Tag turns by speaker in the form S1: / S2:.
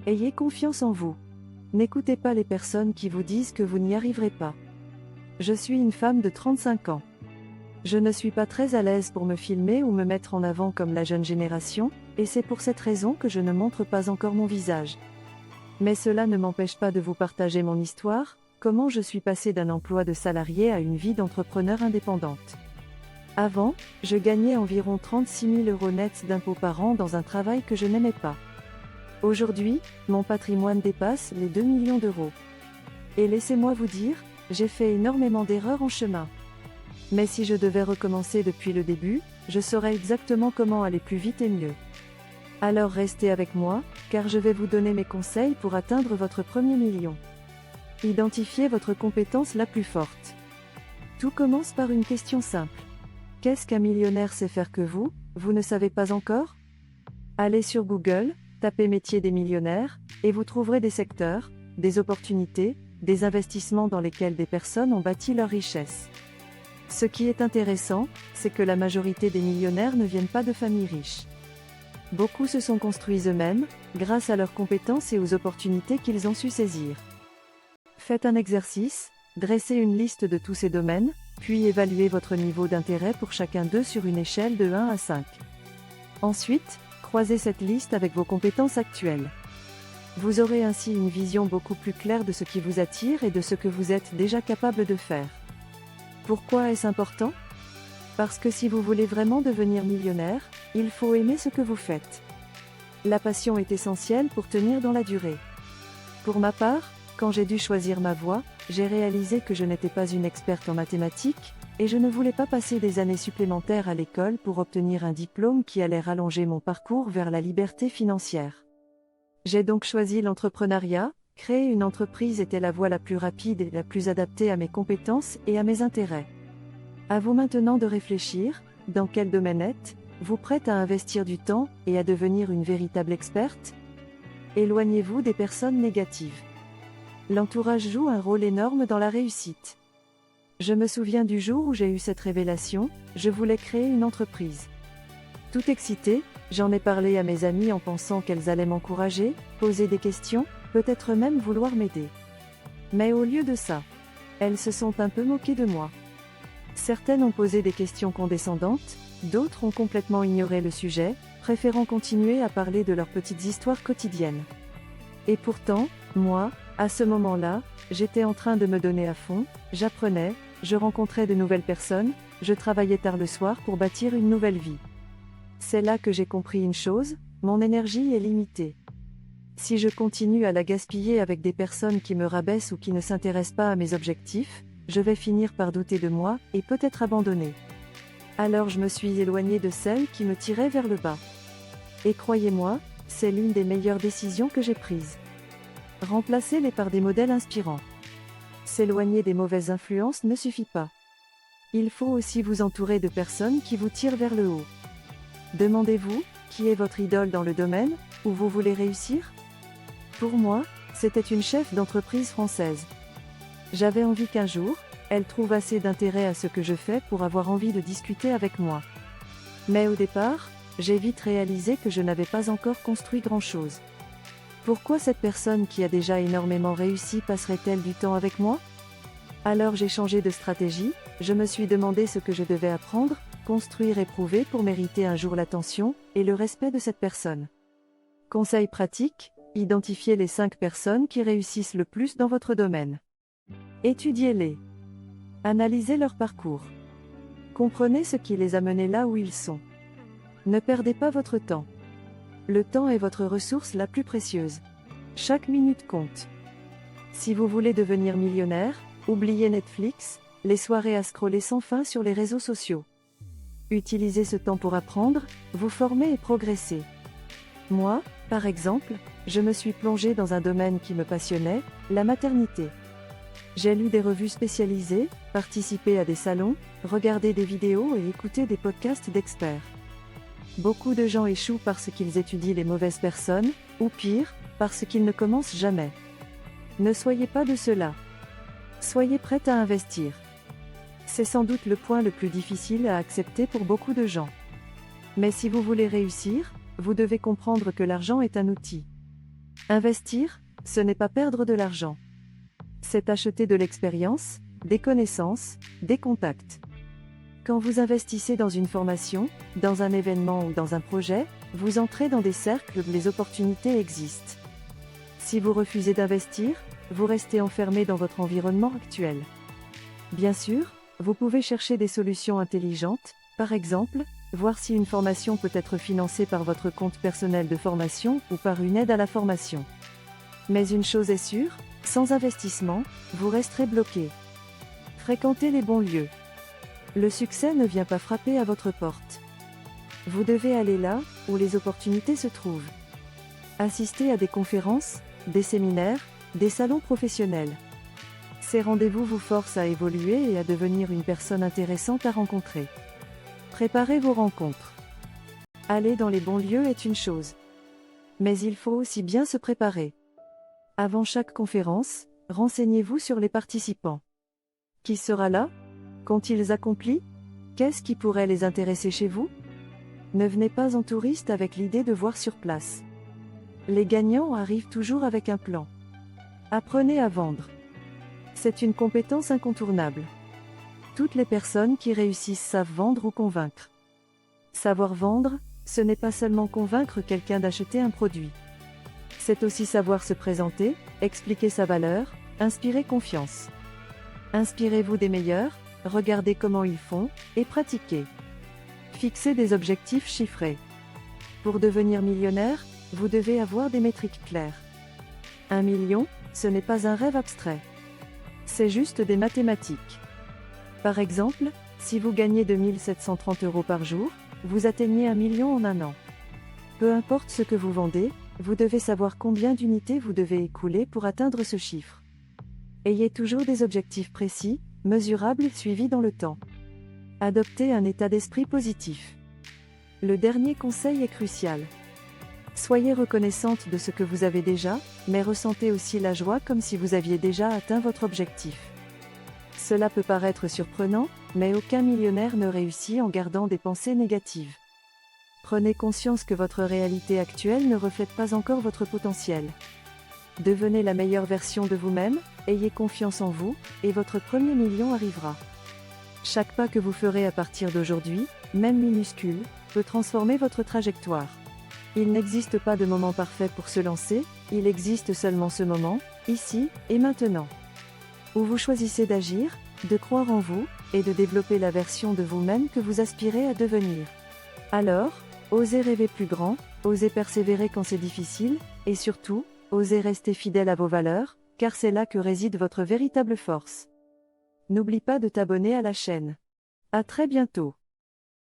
S1: Ayez confiance en vous. N'écoutez pas les personnes qui vous disent que vous n'y arriverez pas. Je suis une femme de 35 ans. Je ne suis pas très à l'aise pour me filmer ou me mettre en avant comme la jeune génération, et c'est pour cette raison que je ne montre pas encore mon visage. Mais cela ne m'empêche pas de vous partager mon histoire, comment je suis passée d'un emploi de salarié à une vie d'entrepreneur indépendante. Avant, je gagnais environ 36 000 € nets d'impôts par an dans un travail que je n'aimais pas. Aujourd'hui, mon patrimoine dépasse les 2 millions d'euros. Et laissez-moi vous dire, j'ai fait énormément d'erreurs en chemin. Mais si je devais recommencer depuis le début, je saurais exactement comment aller plus vite et mieux. Alors restez avec moi, car je vais vous donner mes conseils pour atteindre votre premier million. Identifiez votre compétence la plus forte. Tout commence par une question simple. Qu'est-ce qu'un millionnaire sait faire que vous ne savez pas encore? Allez sur Google, tapez métier des millionnaires, et vous trouverez des secteurs, des opportunités, des investissements dans lesquels des personnes ont bâti leur richesse. Ce qui est intéressant, c'est que la majorité des millionnaires ne viennent pas de familles riches. Beaucoup se sont construits eux-mêmes, grâce à leurs compétences et aux opportunités qu'ils ont su saisir. Faites un exercice, dressez une liste de tous ces domaines, puis évaluez votre niveau d'intérêt pour chacun d'eux sur une échelle de 1 à 5. Ensuite, croisez cette liste avec vos compétences actuelles. Vous aurez ainsi une vision beaucoup plus claire de ce qui vous attire et de ce que vous êtes déjà capable de faire. Pourquoi est-ce important? Parce que si vous voulez vraiment devenir millionnaire, il faut aimer ce que vous faites. La passion est essentielle pour tenir dans la durée. Pour ma part, quand j'ai dû choisir ma voie, j'ai réalisé que je n'étais pas une experte en mathématiques, et je ne voulais pas passer des années supplémentaires à l'école pour obtenir un diplôme qui allait rallonger mon parcours vers la liberté financière. J'ai donc choisi l'entrepreneuriat. Créer une entreprise était la voie la plus rapide et la plus adaptée à mes compétences et à mes intérêts. À vous maintenant de réfléchir, dans quel domaine êtes-vous prête à investir du temps et à devenir une véritable experte? Éloignez-vous des personnes négatives. L'entourage joue un rôle énorme dans la réussite. Je me souviens du jour où j'ai eu cette révélation, je voulais créer une entreprise. Tout excitée, j'en ai parlé à mes amies en pensant qu'elles allaient m'encourager, poser des questions, peut-être même vouloir m'aider. Mais au lieu de ça, elles se sont un peu moquées de moi. Certaines ont posé des questions condescendantes, d'autres ont complètement ignoré le sujet, préférant continuer à parler de leurs petites histoires quotidiennes. Et pourtant, moi, à ce moment-là, j'étais en train de me donner à fond, j'apprenais, je rencontrais de nouvelles personnes, je travaillais tard le soir pour bâtir une nouvelle vie. C'est là que j'ai compris une chose, mon énergie est limitée. Si je continue à la gaspiller avec des personnes qui me rabaissent ou qui ne s'intéressent pas à mes objectifs, je vais finir par douter de moi, et peut-être abandonner. Alors je me suis éloignée de celles qui me tiraient vers le bas. Et croyez-moi, c'est l'une des meilleures décisions que j'ai prises. Remplacez-les par des modèles inspirants. S'éloigner des mauvaises influences ne suffit pas. Il faut aussi vous entourer de personnes qui vous tirent vers le haut. Demandez-vous, qui est votre idole dans le domaine où vous voulez réussir? Pour moi, c'était une chef d'entreprise française. J'avais envie qu'un jour, elle trouve assez d'intérêt à ce que je fais pour avoir envie de discuter avec moi. Mais au départ, j'ai vite réalisé que je n'avais pas encore construit grand-chose. Pourquoi cette personne qui a déjà énormément réussi passerait-elle du temps avec moi? Alors j'ai changé de stratégie, je me suis demandé ce que je devais apprendre, construire et prouver pour mériter un jour l'attention et le respect de cette personne. Conseil pratique, identifiez les 5 personnes qui réussissent le plus dans votre domaine. Étudiez-les. Analysez leur parcours. Comprenez ce qui les a menés là où ils sont. Ne perdez pas votre temps. Le temps est votre ressource la plus précieuse. Chaque minute compte. Si vous voulez devenir millionnaire, oubliez Netflix, les soirées à scroller sans fin sur les réseaux sociaux. Utilisez ce temps pour apprendre, vous former et progresser. Moi, par exemple, je me suis plongée dans un domaine qui me passionnait, la maternité. J'ai lu des revues spécialisées, participé à des salons, regardé des vidéos et écouté des podcasts d'experts. Beaucoup de gens échouent parce qu'ils étudient les mauvaises personnes, ou pire, parce qu'ils ne commencent jamais. Ne soyez pas de ceux-là. Soyez prête à investir. C'est sans doute le point le plus difficile à accepter pour beaucoup de gens. Mais si vous voulez réussir, vous devez comprendre que l'argent est un outil. Investir, ce n'est pas perdre de l'argent. C'est acheter de l'expérience, des connaissances, des contacts. Quand vous investissez dans une formation, dans un événement ou dans un projet, vous entrez dans des cercles où les opportunités existent. Si vous refusez d'investir, vous restez enfermé dans votre environnement actuel. Bien sûr, vous pouvez chercher des solutions intelligentes, par exemple, voir si une formation peut être financée par votre compte personnel de formation ou par une aide à la formation. Mais une chose est sûre, sans investissement, vous resterez bloqué. Fréquentez les bons lieux. Le succès ne vient pas frapper à votre porte. Vous devez aller là où les opportunités se trouvent. Assistez à des conférences, des séminaires, des salons professionnels. Ces rendez-vous vous forcent à évoluer et à devenir une personne intéressante à rencontrer. Préparez vos rencontres. Aller dans les bons lieux est une chose. Mais il faut aussi bien se préparer. Avant chaque conférence, renseignez-vous sur les participants. Qui sera là? Qu'ont-ils accompli? Qu'est-ce qui pourrait les intéresser chez vous? Ne venez pas en touriste avec l'idée de voir sur place. Les gagnants arrivent toujours avec un plan. Apprenez à vendre. C'est une compétence incontournable. Toutes les personnes qui réussissent savent vendre ou convaincre. Savoir vendre, ce n'est pas seulement convaincre quelqu'un d'acheter un produit. C'est aussi savoir se présenter, expliquer sa valeur, inspirer confiance. Inspirez-vous des meilleurs, regardez comment ils font, et pratiquez. Fixez des objectifs chiffrés. Pour devenir millionnaire, vous devez avoir des métriques claires. 1 million, ce n'est pas un rêve abstrait. C'est juste des mathématiques. Par exemple, si vous gagnez 2 730 € par jour, vous atteignez 1 million en un an. Peu importe ce que vous vendez, vous devez savoir combien d'unités vous devez écouler pour atteindre ce chiffre. Ayez toujours des objectifs précis, mesurables et suivis dans le temps. Adoptez un état d'esprit positif. Le dernier conseil est crucial. Soyez reconnaissante de ce que vous avez déjà, mais ressentez aussi la joie comme si vous aviez déjà atteint votre objectif. Cela peut paraître surprenant, mais aucun millionnaire ne réussit en gardant des pensées négatives. Prenez conscience que votre réalité actuelle ne reflète pas encore votre potentiel. Devenez la meilleure version de vous-même, ayez confiance en vous, et votre premier million arrivera. Chaque pas que vous ferez à partir d'aujourd'hui, même minuscule, peut transformer votre trajectoire. Il n'existe pas de moment parfait pour se lancer, il existe seulement ce moment, ici et maintenant. Où vous choisissez d'agir, de croire en vous, et de développer la version de vous-même que vous aspirez à devenir. Alors, osez rêver plus grand, osez persévérer quand c'est difficile, et surtout, osez rester fidèle à vos valeurs, car c'est là que réside votre véritable force. N'oublie pas de t'abonner à la chaîne. À très bientôt.